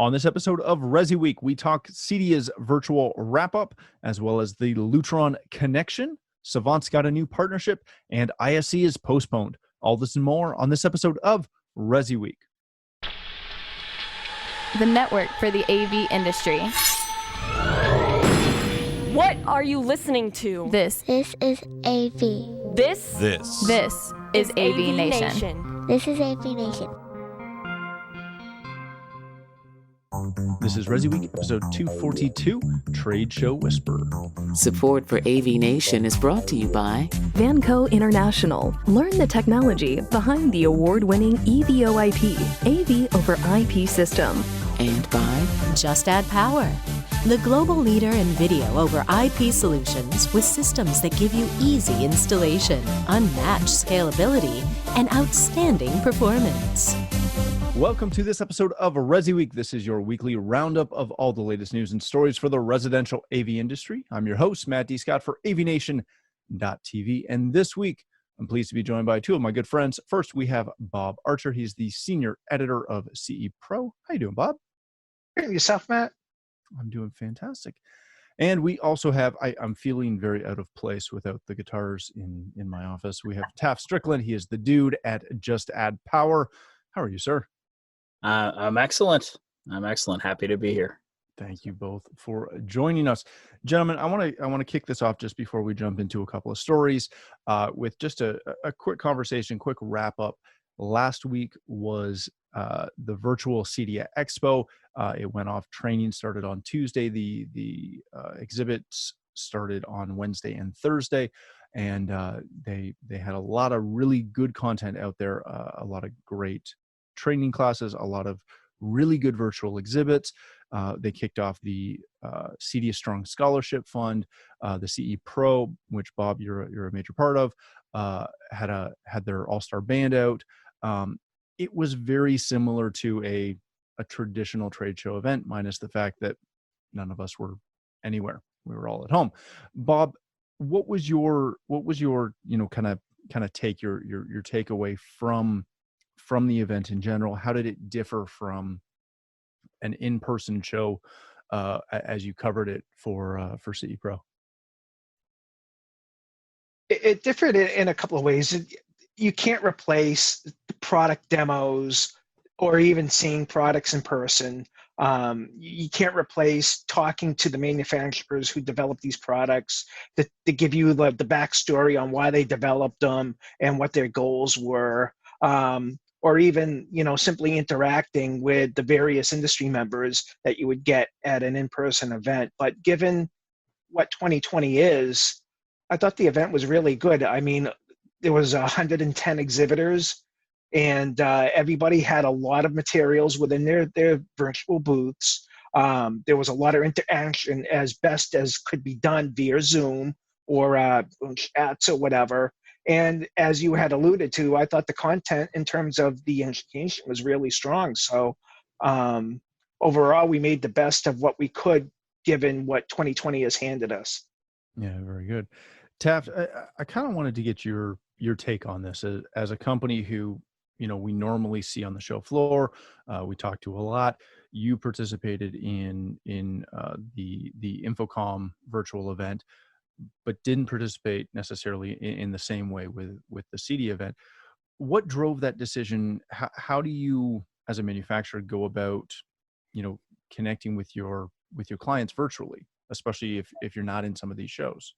On this episode of ResiWeek, we talk CEDIA's virtual wrap-up, as well as the Lutron connection. Savant's got a new partnership, and ISE is postponed. All this and more on this episode of ResiWeek. The network for the AV industry. What are you listening to? This is AV. This is AVNation. This is AVNation. This is ResiWeek, episode 242, Trade Show Whisper. Support for AVNation is brought to you by Vanco International. Learn the technology behind the award-winning EVOIP, AV over IP system. And by Just Add Power, the global leader in video over IP solutions with systems that give you easy installation, unmatched scalability, and outstanding performance. Welcome to this episode of ResiWeek. This is your weekly roundup of all the latest news and stories for the residential AV industry. I'm your host, Matt D. Scott for AVNation.tv. And this week, I'm pleased to be joined by two of my good friends. First, we have Bob Archer. He's the senior editor of CE Pro. How you doing, Bob? Great. Yourself, Matt? I'm doing fantastic. And we also have, I'm feeling very out of place without the guitars in my office. We have Taft Strickland. He is the dude at Just Add Power. How are you, sir? I'm excellent. Happy to be here. Thank you both for joining us. Gentlemen, I want to kick this off just before we jump into a couple of stories with just a quick conversation, quick wrap up. Last week was the virtual CEDIA Expo. It went off. Training started on Tuesday. The exhibits started on Wednesday and Thursday, and they had a lot of really good content out there. A lot of great training classes, a lot of really good virtual exhibits. They kicked off the CEDIA Strong Scholarship Fund, the CE Pro, which Bob, you're a major part of, had their all-star band out. It was very similar to a traditional trade show event, minus the fact that none of us were anywhere. We were all at home. Bob, what was your kind of take your takeaway from the event in general? How did it differ from an in-person show as you covered it for CE Pro? It differed in a couple of ways. You can't replace product demos or even seeing products in person. You can't replace talking to the manufacturers who develop these products to give you the backstory on why they developed them and what their goals were. Or even, simply interacting with the various industry members that you would get at an in-person event. But given what 2020 is, I thought the event was really good. I mean, there was 110 exhibitors, and everybody had a lot of materials within their virtual booths. There was a lot of interaction as best as could be done via Zoom or chats or whatever. And as you had alluded to, I thought the content in terms of the education was really strong. So overall, we made the best of what we could, given what 2020 has handed us. Yeah, very good. Taft, I kind of wanted to get your take on this as a company who, we normally see on the show floor. We talk to a lot. You participated in the Infocom virtual event, but didn't participate necessarily in the same way with the CEDIA event. What drove that decision? How do you, as a manufacturer, go about, connecting with your clients virtually, especially if you're not in some of these shows?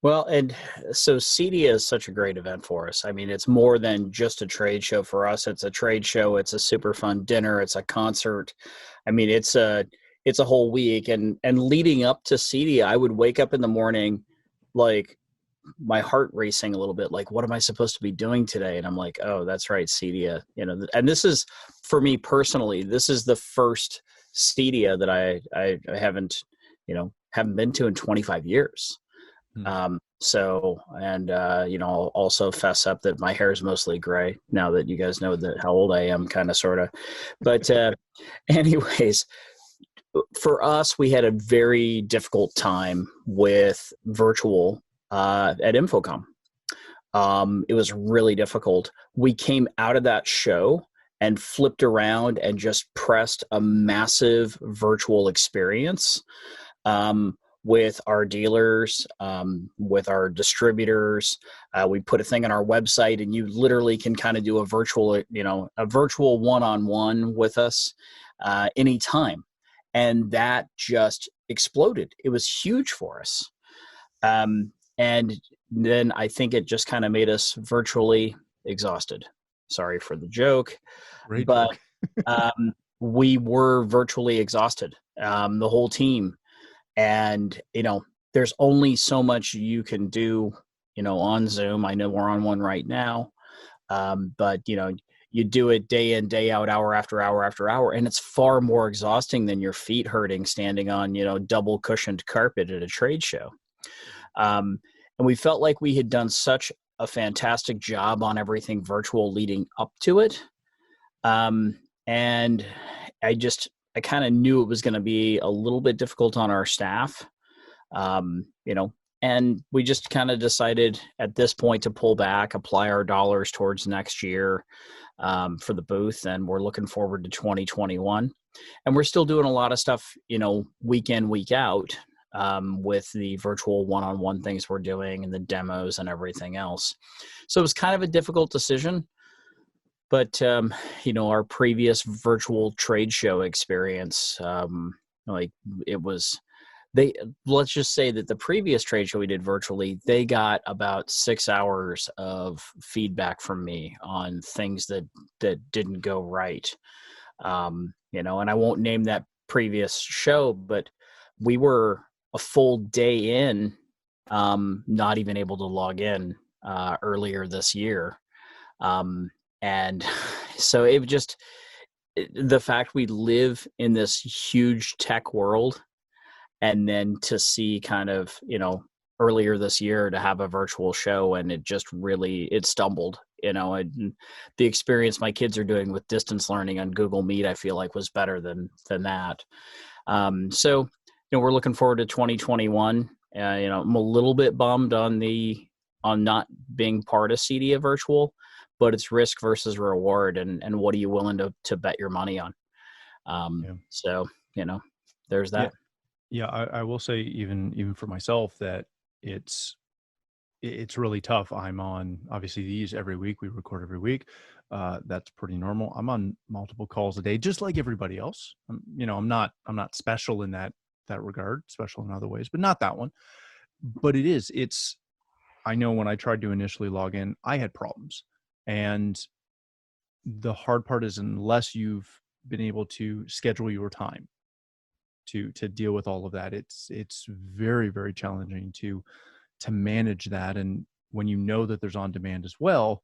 Well, and so CEDIA is such a great event for us. I mean, it's more than just a trade show for us. It's a trade show. It's a super fun dinner. It's a concert. I mean, it's a whole week. And leading up to CEDIA, I would wake up in the morning, like my heart racing a little bit, like, what am I supposed to be doing today? And I'm like, oh, that's right, CEDIA. And this is, for me personally, this is the first CEDIA that I haven't been to in 25 years. I'll also fess up that my hair is mostly gray now that you guys know how old I am, kind of, sort of. But anyways, for us, we had a very difficult time with virtual at Infocom. It was really difficult. We came out of that show and flipped around and just pressed a massive virtual experience with our dealers, with our distributors. We put a thing on our website, and you literally can kind of do a virtual one-on-one with us anytime. And that just exploded. It was huge for us. And then I think it just kind of made us virtually exhausted. Sorry for the joke. Great but joke. we were virtually exhausted, the whole team. And, there's only so much you can do, on Zoom. I know we're on one right now. But, you do it day in, day out, hour after hour after hour, and it's far more exhausting than your feet hurting standing on, double cushioned carpet at a trade show. And we felt like we had done such a fantastic job on everything virtual leading up to it. And I kind of knew it was going to be a little bit difficult on our staff, and we just kind of decided at this point to pull back, apply our dollars towards next year for the booth. And we're looking forward to 2021. And we're still doing a lot of stuff, week in, week out, with the virtual one-on-one things we're doing and the demos and everything else. So it was kind of a difficult decision. But, our previous virtual trade show experience, let's just say that the previous trade show we did virtually, they got about 6 hours of feedback from me on things that didn't go right. And I won't name that previous show, but we were a full day in, not even able to log in earlier this year. And so it just, the fact we live in this huge tech world, and then to see kind of, earlier this year to have a virtual show, and it just really, it stumbled, and the experience my kids are doing with distance learning on Google Meet, I feel like was better than that. So, we're looking forward to 2021. I'm a little bit bummed on not being part of CEDIA Virtual, but it's risk versus reward, and what are you willing to bet your money on? So, there's that. Yeah, I will say even for myself that it's really tough. I'm on obviously these every week. We record every week. That's pretty normal. I'm on multiple calls a day, just like everybody else. I'm not special in that regard, special in other ways, but not that one. But I know when I tried to initially log in, I had problems. And the hard part is, unless you've been able to schedule your time to deal with all of that, it's very, very challenging to manage that. And when you know that there's on demand as well,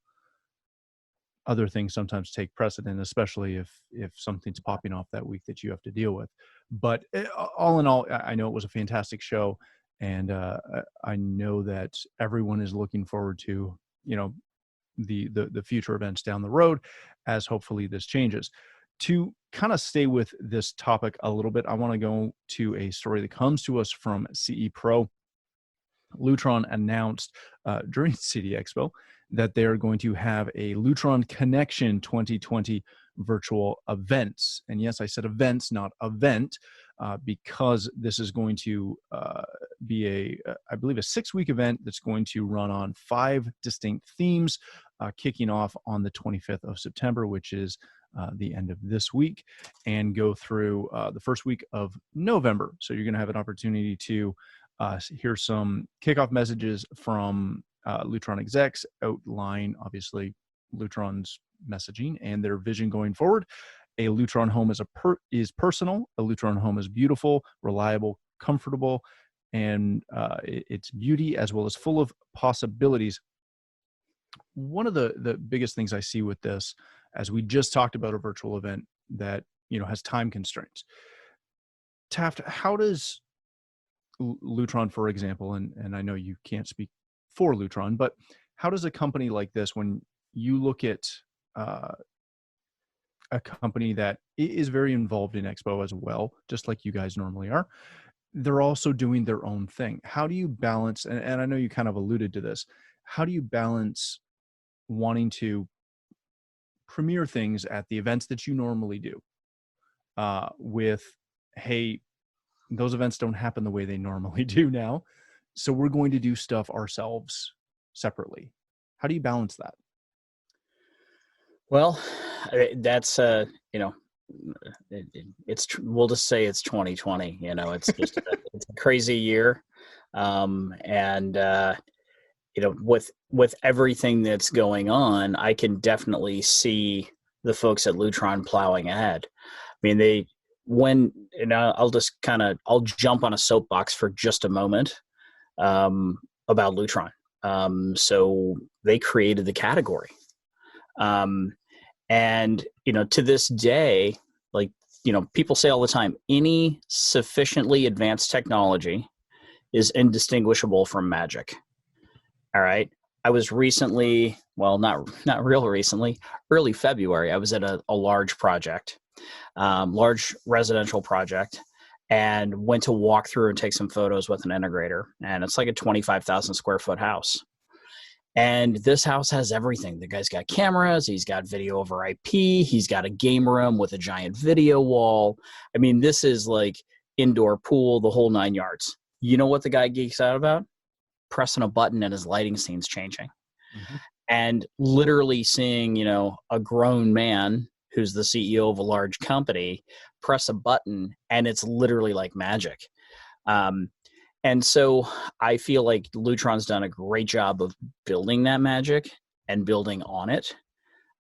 other things sometimes take precedent, especially if something's popping off that week that you have to deal with. But all in all, I know it was a fantastic show, and I know that everyone is looking forward to the future events down the road, as hopefully this changes. To kind of stay with this topic a little bit, I want to go to a story that comes to us from CE Pro. Lutron announced during CEDIA Expo that they're going to have a Lutron Connection 2020 virtual events. And yes, I said events, not event, because this is going to be I believe a 6-week event that's going to run on 5 distinct themes, kicking off on the 25th of September, which is the end of this week, and go through the first week of November. So you're going to have an opportunity to hear some kickoff messages from Lutron execs, outline obviously Lutron's messaging and their vision going forward. A Lutron home is personal. A Lutron home is beautiful, reliable, comfortable, and its beauty as well as full of possibilities. One of the biggest things I see with this, as we just talked about a virtual event that has time constraints. Taft, how does Lutron, for example, and I know you can't speak for Lutron, but how does a company like this, when you look at a company that is very involved in Expo as well, just like you guys normally are, they're also doing their own thing. How do you balance, and I know you kind of alluded to this, how do you balance wanting to premiere things at the events that you normally do, with, hey, those events don't happen the way they normally do now, so we're going to do stuff ourselves separately. How do you balance that? Well, that's we'll just say it's 2020. It's just it's a crazy year, and with everything that's going on, I can definitely see the folks at Lutron plowing ahead. I mean, I'll jump on a soapbox for just a moment about Lutron. So they created the category. And, to this day, people say all the time, any sufficiently advanced technology is indistinguishable from magic. All right. I was recently, well, not real recently, early February, I was at a large project, large residential project, and went to walk through and take some photos with an integrator. And it's like a 25,000 square foot house. And this house has everything. The guy's got cameras. He's got video over IP. He's got a game room with a giant video wall. I mean, this is like indoor pool, the whole 9 yards. You know what the guy geeks out about? Pressing a button and his lighting scene's changing. Mm-hmm. And literally seeing, a grown man who's the CEO of a large company press a button, and it's literally like magic. And so I feel like Lutron's done a great job of building that magic and building on it.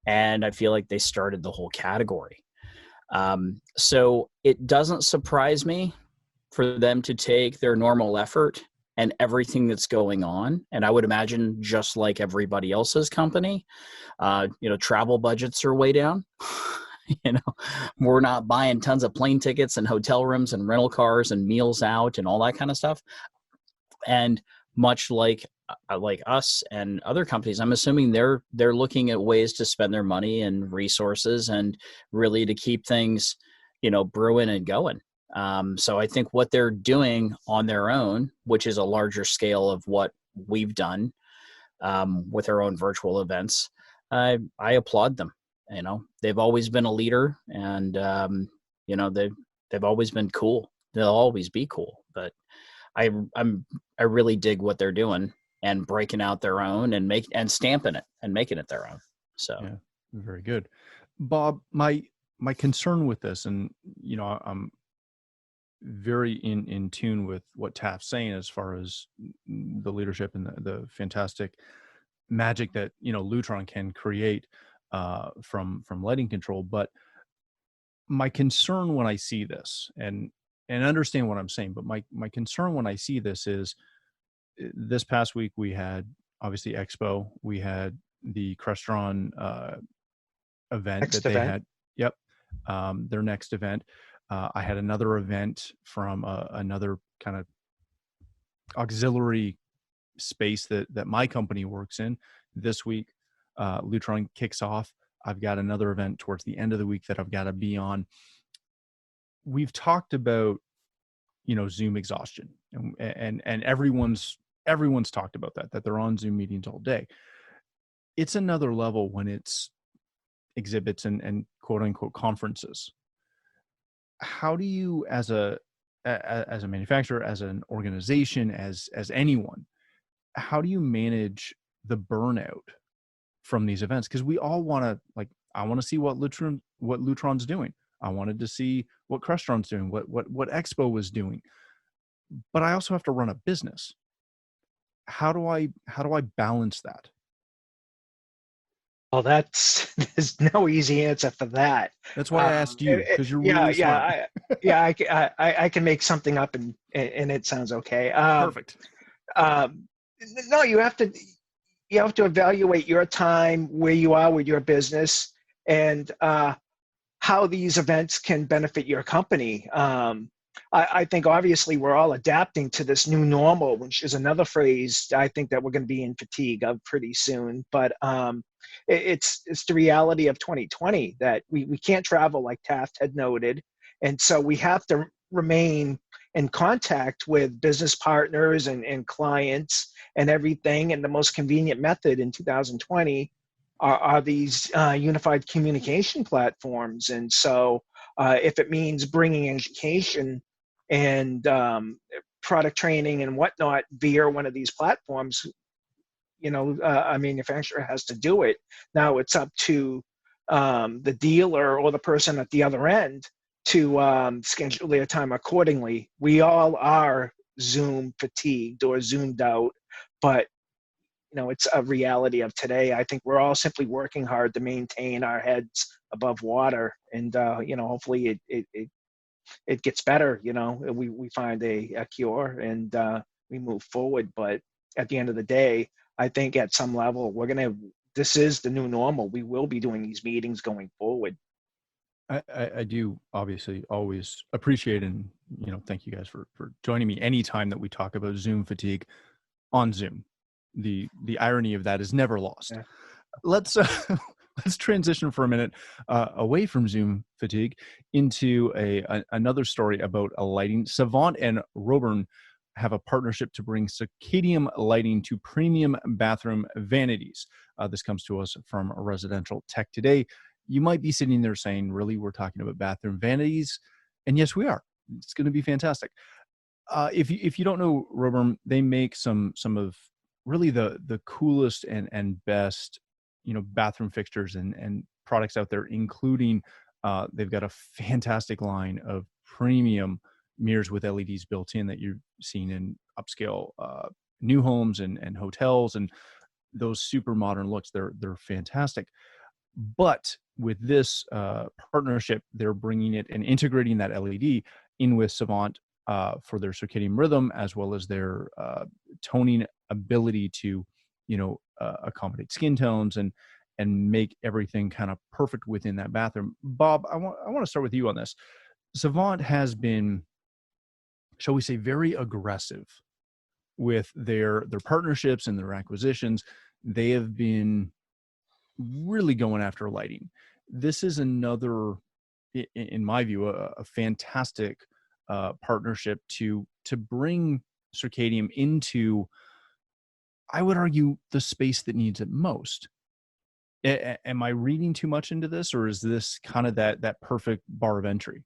And I feel like they started the whole category. So it doesn't surprise me for them to take their normal effort and everything that's going on. And I would imagine, just like everybody else's company, travel budgets are way down. We're not buying tons of plane tickets and hotel rooms and rental cars and meals out and all that kind of stuff. And much like us and other companies, I'm assuming they're looking at ways to spend their money and resources and really to keep things, brewing and going. So I think what they're doing on their own, which is a larger scale of what we've done with our own virtual events, I applaud them. They've always been a leader, and they've always been cool. They'll always be cool. But I really dig what they're doing and breaking out their own and stamping it and making it their own. So yeah, very good, Bob. My concern with this, and I'm very in tune with what Taft's saying as far as the leadership and the fantastic magic that Lutron can create from lighting control. But my concern when I see this, and understand what I'm saying, but my concern when I see this is, this past week we had obviously Expo, we had the Crestron event they had. Yep, their next event. I had another event from another kind of auxiliary space that my company works in this week. Lutron kicks off. I've got another event towards the end of the week that I've got to be on. We've talked about, Zoom exhaustion, and everyone's talked about that they're on Zoom meetings all day. It's another level when it's exhibits and quote unquote conferences. How do you, as a manufacturer, as an organization, as anyone, how do you manage the burnout from these events? Because we all want to, I want to see what Lutron's doing. I wanted to see what Crestron's doing, what Expo was doing. But I also have to run a business. How do I balance that? Well, there's no easy answer for that. That's why I asked you, because you're really smart. I can make something up and it sounds okay. Perfect. No, you have to evaluate your time, where you are with your business, and how these events can benefit your company. I think obviously we're all adapting to this new normal, which is another phrase I think that we're going to be in fatigue of pretty soon. But it's the reality of 2020 that we can't travel, like Taft had noted. And so we have to remain in contact with business partners and clients and everything. And the most convenient method in 2020 are these unified communication platforms. And so if it means bringing education and product training and whatnot via one of these platforms, a manufacturer has to do it. Now it's up to the dealer or the person at the other end to schedule their time accordingly. We all are Zoom fatigued or Zoomed out, but it's a reality of today. I think we're all simply working hard to maintain our heads above water, and hopefully it gets better. We find a cure and we move forward. But at the end of the day, I think at some level this is the new normal. We will be doing these meetings going forward. I do obviously always appreciate and thank you guys for joining me anytime that we talk about Zoom fatigue on Zoom. The irony of that is never lost. Yeah. Let's transition for a minute away from Zoom fatigue into another story about a lighting. Savant and Robern have a partnership to bring circadian lighting to premium bathroom vanities. This comes to us from Residential Tech Today. You might be sitting there saying, really, we're talking about bathroom vanities? And yes, we are. It's going to be fantastic. If you don't know Robern, they make some of really the coolest and best, bathroom fixtures and products out there, including they've got a fantastic line of premium mirrors with LEDs built in that you're seeing in upscale new homes and hotels, and those super modern looks. They're fantastic. But with this partnership, they're bringing it and integrating that LED in with Savant for their circadian rhythm, as well as their toning ability to, accommodate skin tones and make everything kind of perfect within that bathroom. Bob, I want to start with you on this. Savant has been, shall we say, very aggressive with their partnerships and their acquisitions. They have been really going after lighting. This is another, in my view, a fantastic partnership to bring circadian into, I would argue, the space that needs it most. Am I reading too much into this, or is this kind of that perfect bar of entry?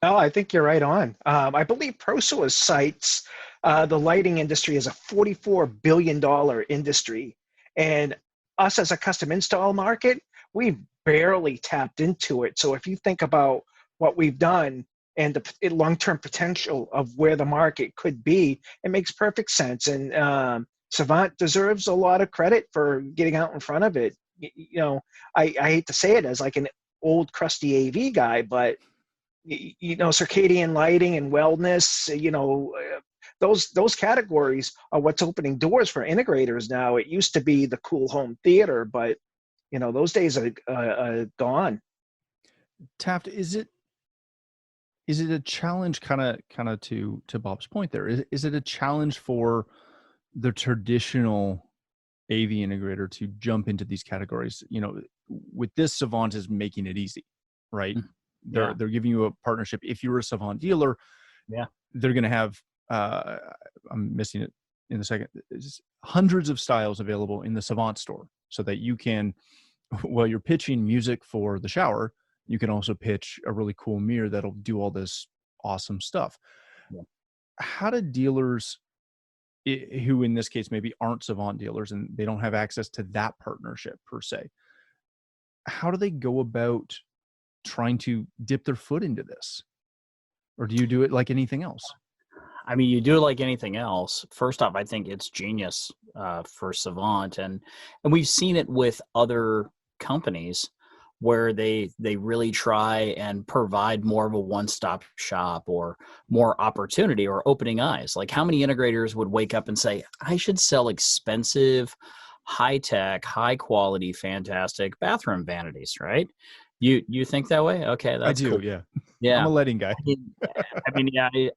No, I think you're right on. I believe ProSource cites the lighting industry as a $44 billion industry. And us as a custom install market, we've barely tapped into it. So if you think about what we've done and the long-term potential of where the market could be, it makes perfect sense. And Savant deserves a lot of credit for getting out in front of it. I hate to say it as like an old crusty AV guy, but circadian lighting and wellness, those categories are what's opening doors for integrators now. It used to be the cool home theater, but those days are gone. Taft, is it a challenge, kind of to Bob's point there? Is it a challenge for the traditional AV integrator to jump into these categories? With this, Savant is making it easy, right? They're giving you a partnership. If you're a Savant dealer, they're going to have, I'm missing it in a second, hundreds of styles available in the Savant store, so that you can, while you're pitching music for the shower, you can also pitch a really cool mirror that'll do all this awesome stuff. Yeah. How do dealers, who in this case maybe aren't Savant dealers and they don't have access to that partnership per se, how do they go about trying to dip their foot into this? Or do you do it like anything else? I mean, you do it like anything else. First off, I think it's genius for Savant, and we've seen it with other companies where they really try and provide more of a one-stop shop or more opportunity or opening eyes. Like, how many integrators would wake up and say, I should sell expensive, high-tech, high-quality, fantastic bathroom vanities, right? You think that way? Okay, that's cool. Yeah. I'm a lighting guy.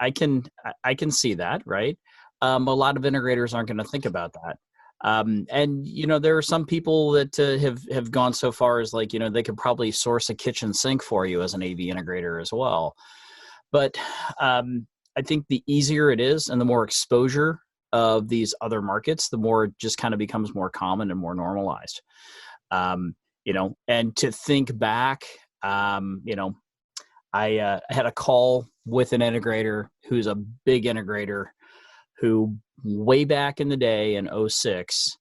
I can see that, right? A lot of integrators aren't going to think about that. And there are some people that have gone so far as like, they could probably source a kitchen sink for you as an AV integrator as well. But I think the easier it is and the more exposure of these other markets, the more it just kind of becomes more common and more normalized. And to think back, I had a call with an integrator who's a big integrator who way back in the day in 06,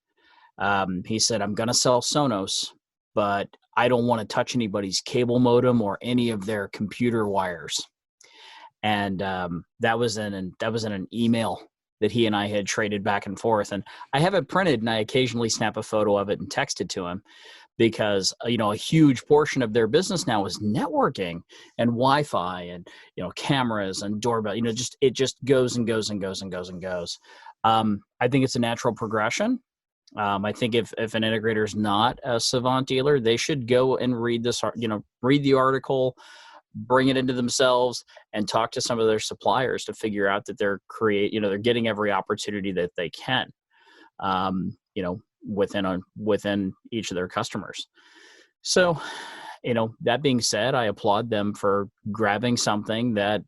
he said, I'm going to sell Sonos, but I don't want to touch anybody's cable modem or any of their computer wires. And that was in an email that he and I had traded back and forth. And I have it printed, and I occasionally snap a photo of it and text it to him, because a huge portion of their business now is networking and Wi-Fi and cameras and doorbell. It just goes and goes and goes and goes and goes. I think it's a natural progression. I think if an integrator is not a Savant dealer, they should go and read the article, bring it into themselves, and talk to some of their suppliers to figure out that they're getting every opportunity that they can, within each of their customers. So, that being said, I applaud them for grabbing something that,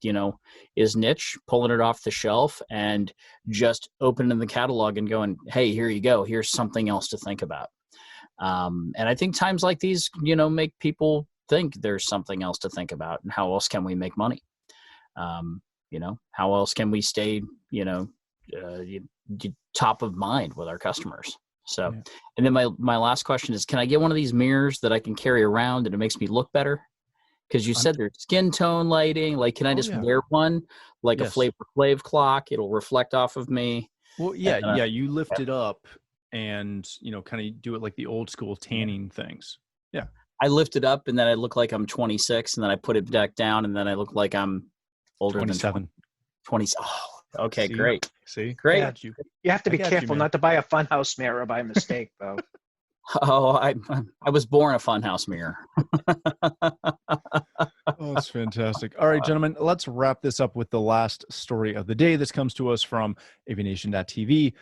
is niche, pulling it off the shelf, and just opening the catalog and going, hey, here you go. Here's something else to think about. And I think times like these, make people think there's something else to think about, and how else can we make money? How else can we stay, top of mind with our customers? So, yeah. And then my last question is, can I get one of these mirrors that I can carry around and it makes me look better? Because you said there's skin tone lighting. Like, can I just wear one, like a Flavor Flav clock? It'll reflect off of me. Well, yeah. You lift it up and, kind of do it like the old school tanning things. Yeah. I lift it up and then I look like I'm 26, and then I put it back down and then I look like I'm older 27. than 20. Oh, okay, great. See, great. You have to be careful not to buy a funhouse mirror by mistake, though. Oh, I was born a funhouse mirror. Oh, that's fantastic. All right, gentlemen, let's wrap this up with the last story of the day. This comes to us from AVNation.tv.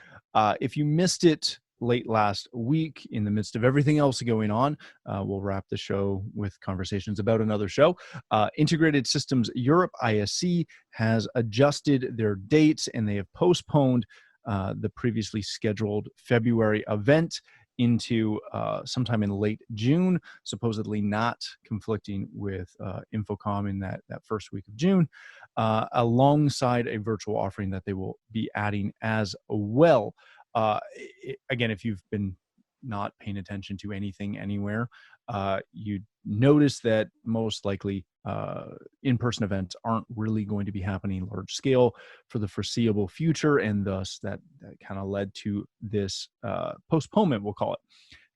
If you missed it late last week, in the midst of everything else going on, we'll wrap the show with conversations about another show. Integrated Systems Europe, ISE, has adjusted their dates, and they have postponed the previously scheduled February event into sometime in late June, supposedly not conflicting with Infocom in that first week of June, alongside a virtual offering that they will be adding as well. Again, if you've been not paying attention to anything anywhere, you notice that most likely in-person events aren't really going to be happening large scale for the foreseeable future, and thus that kind of led to this postponement, we'll call it.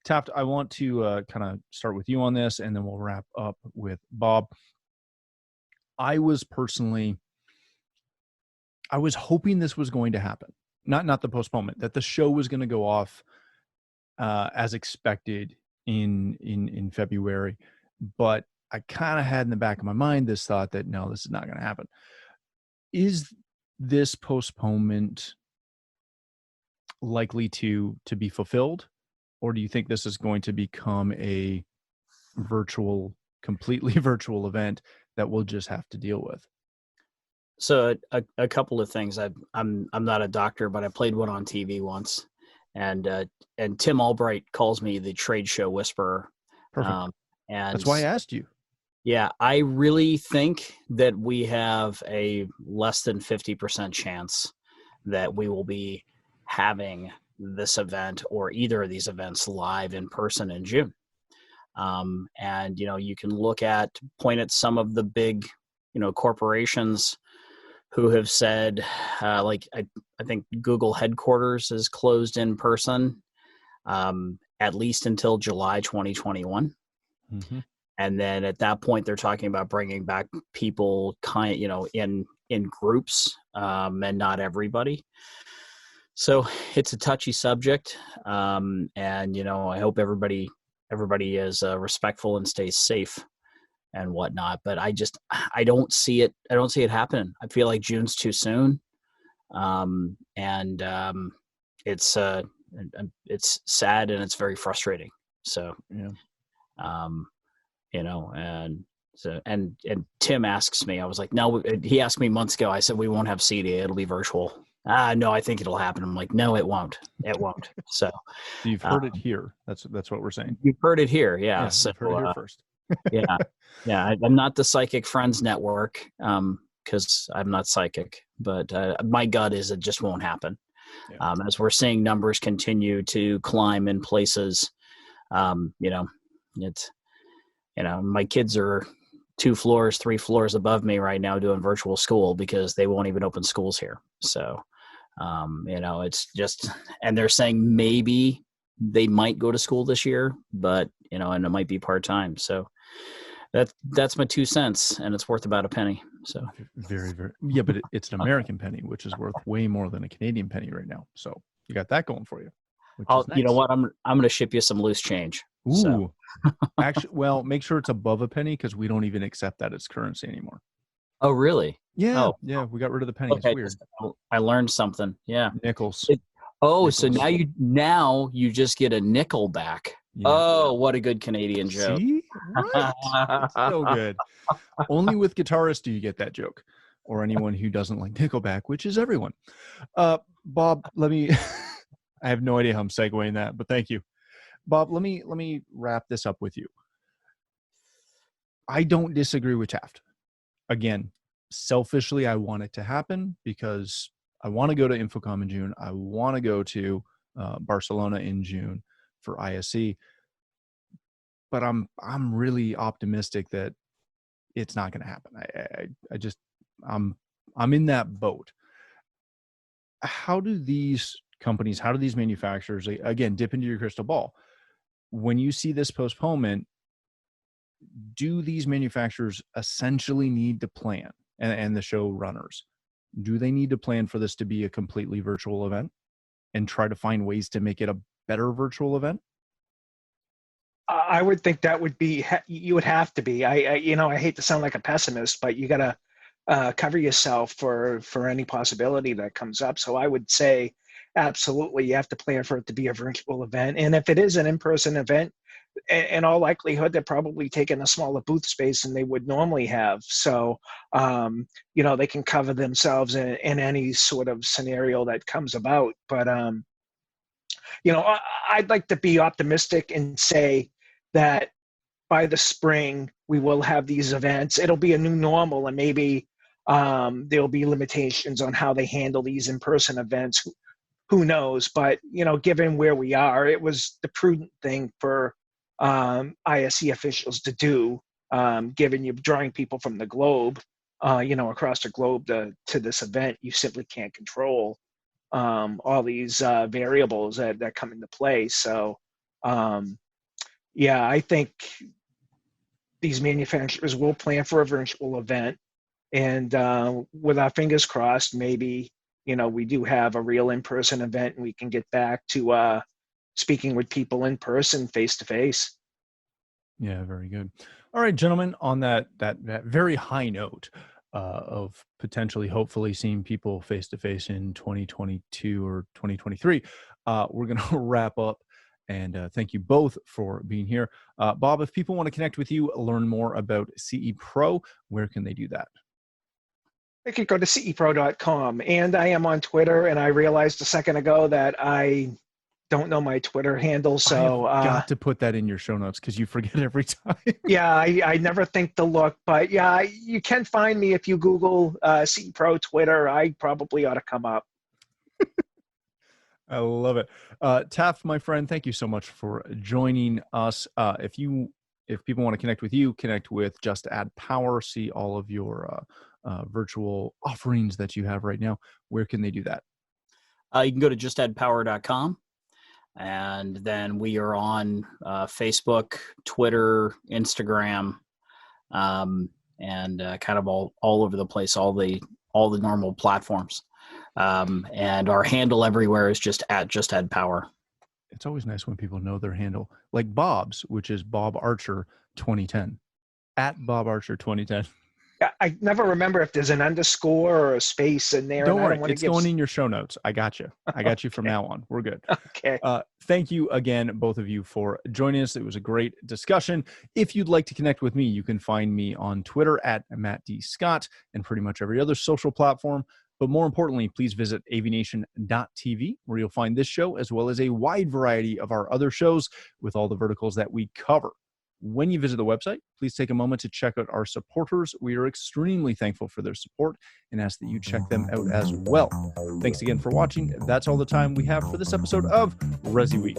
Taft, I want to kind of start with you on this, and then we'll wrap up with Bob. I was hoping this was going to happen. Not the postponement, that the show was going to go off as expected in February. But I kind of had in the back of my mind this thought that, no, this is not going to happen. Is this postponement likely to be fulfilled? Or do you think this is going to become a completely virtual event that we'll just have to deal with? So a couple of things. I'm not a doctor, but I played one on TV once, and Tim Albright calls me the trade show whisperer. Perfect. And that's why I asked you. Yeah, I really think that we have a less than 50% chance that we will be having this event or either of these events live in person in June. And you can point at some of the big corporations who have said, I think Google headquarters is closed in person, at least until July 2021. Mm-hmm. And then at that point, they're talking about bringing back people in groups, and not everybody. So it's a touchy subject. And, I hope everybody is respectful and stays safe and whatnot, but I don't see it. I don't see it happening. I feel like June's too soon. It's sad and it's very frustrating. So, yeah. And Tim asks me, I was like, no, he asked me months ago. I said, we won't have CEDIA. It'll be virtual. No, I think it'll happen. I'm like, no, it won't. It won't. So You've heard it here. That's what we're saying. you've heard it here. Yeah. So, you've heard it here first. yeah. Yeah. I'm not the Psychic Friends Network because I'm not psychic, but my gut is it just won't happen. Yeah. As we're seeing numbers continue to climb in places, my kids are 2 floors, 3 floors above me right now doing virtual school because they won't even open schools here. So, it's just, and they're saying maybe they might go to school this year, but, and it might be part-time. So that's my 2 cents, and it's worth about a penny. So very, very, yeah, but it's an American penny, which is worth way more than a Canadian penny right now. So you got that going for you. You know what? I'm going to ship you some loose change. Ooh, so. Actually, well, make sure it's above a penny because we don't even accept that as currency anymore. Oh, really? Yeah. Oh. Yeah. We got rid of the penny. Okay, It's weird. I learned something. Yeah. Nickels. So now you just get a nickel back. Yeah. Oh, what a good Canadian joke. See? Right. It's so good. Only with guitarists do you get that joke, or anyone who doesn't like Nickelback, which is everyone. Bob, let me I have no idea how I'm segueing that, but thank you. Bob, let me wrap this up with you. I don't disagree with Taft. Again, selfishly, I want it to happen because I want to go to Infocom in June. I want to go to Barcelona in June for ISE, but I'm really optimistic that it's not going to happen. I'm in that boat. How do these companies, how do these manufacturers, again, dip into your crystal ball? When you see this postponement, do these manufacturers essentially need to plan, and the show runners, do they need to plan for this to be a completely virtual event and try to find ways to make it a better virtual event? I would think that would be, you would have to be. I hate to sound like a pessimist, but you got to cover yourself for any possibility that comes up. So I would say, absolutely, you have to plan for it to be a virtual event. And if it is an in-person event, in all likelihood, they're probably taking a smaller booth space than they would normally have. So, they can cover themselves in any sort of scenario that comes about. But, I'd like to be optimistic and say that by the spring, we will have these events. It'll be a new normal, and maybe there'll be limitations on how they handle these in-person events. Who knows? But, given where we are, it was the prudent thing for ISE officials to do, given you're drawing people from the globe, across the globe to this event. You simply can't control all these variables that come into play. So, I think these manufacturers will plan for a virtual event, and with our fingers crossed, maybe, we do have a real in-person event and we can get back to speaking with people in person, face to face. Yeah, very good. All right, gentlemen, on that very high note of potentially, hopefully seeing people face to face in 2022 or 2023, we're going to wrap up. And thank you both for being here. Bob, if people want to connect with you, learn more about CE Pro, where can they do that? They could go to cepro.com. And I am on Twitter, and I realized a second ago that I don't know my Twitter handle. So I've got to put that in your show notes because you forget every time. Yeah, I never think to look. But yeah, you can find me if you Google CE Pro Twitter. I probably ought to come up. I love it. Taft, my friend, thank you so much for joining us. If people want to connect with you, connect with Just Add Power, see all of your virtual offerings that you have right now, where can they do that? You can go to justaddpower.com, and then we are on Facebook, Twitter, Instagram, and kind of all over the place, all the normal platforms. And our handle everywhere is just add power. It's always nice when people know their handle, like Bob's, which is Bob Archer 2010, at Bob Archer 2010. I never remember if there's an underscore or a space in there. Don't worry, it's going in your show notes. I got you. I got you from Okay. now on. We're good. Okay. Thank you again, both of you, for joining us. It was a great discussion. If you'd like to connect with me, you can find me on Twitter at Matt D. Scott and pretty much every other social platform. But more importantly, please visit avnation.tv, where you'll find this show as well as a wide variety of our other shows with all the verticals that we cover. When you visit the website, please take a moment to check out our supporters. We are extremely thankful for their support and ask that you check them out as well. Thanks again for watching. That's all the time we have for this episode of ResiWeek.